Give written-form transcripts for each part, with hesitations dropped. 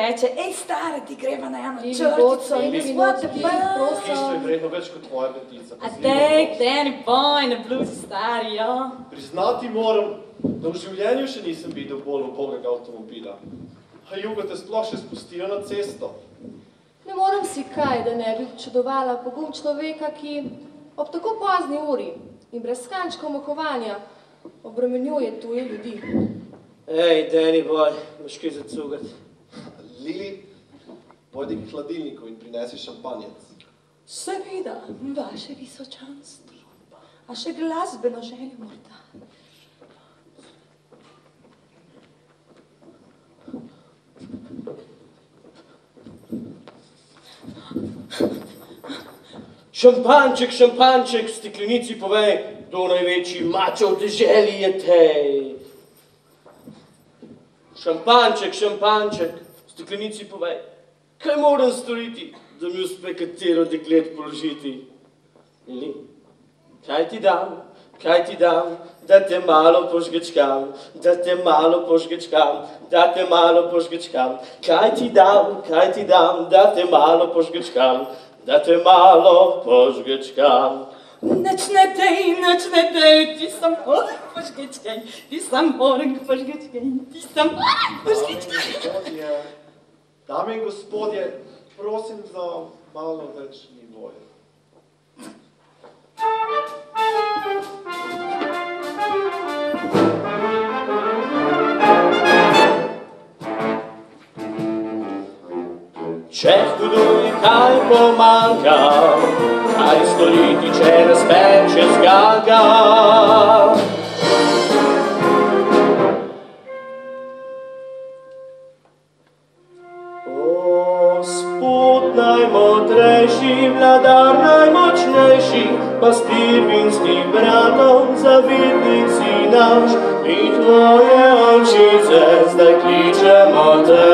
reče, ej stara, ti greva na eno Lili, črtico Boco, in Lili, izvod Lili, prosim. Isto je vredno več kot tvoja betica. A dej, Danny boy, ne bluzi stari, ja. Priznati moram, da v življenju še nisem videl bolj ubogega avtomobila. A Jugo te sploh še spustijo na cesto. Ne morem si kaj, da ne bi občudovala pogum človeka, ki ob tako pozni uri in brez kančka omahovanja obremenjuje tuje ljudi. Ej, Danny boy, boš kaj zacugati? Lili, pojdi k hladilniku in prinesi šampanjec. Seveda, vaše visočanstvo. A še glasbeno željo morda. Šampanček, šampanček, v steklenici povej, kdo največji mačo v deželi je tej. Šampanček, šampanček, v steklenici povej, kaj moram storiti, da mi uspe katero deklet položiti. Lili, kaj ti dam, da te malo požgečkam, da te malo požgečkam, da te malo požgečkam. Kaj ti dam, da te malo požgečkam, da te malo požgečkam. Nič ne dej, ti sam orang požgečkaj, ti sam orang požgečkaj, ti sam orang požgečkaj. Dame in gospodje, prosim za malo več nivoja. Če huduj, kaj pomanjka, kaj storiti, če razpeče zgaga. Gospod najmodrejši, vladar najmočnejši, pastir vinskih bratov, zavidnik si naš, in tvoje očice zdaj kličemo te.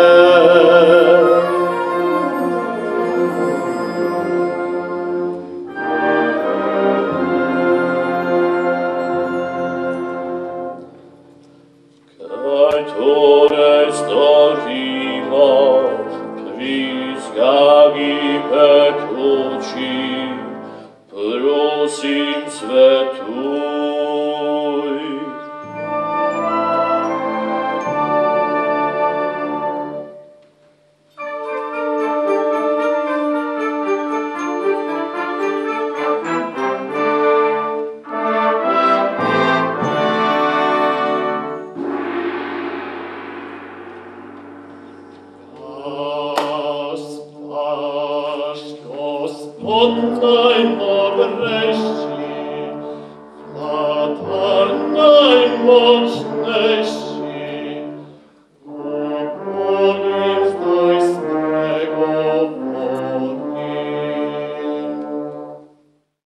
Prosim, svetuj. Najmocniejszy,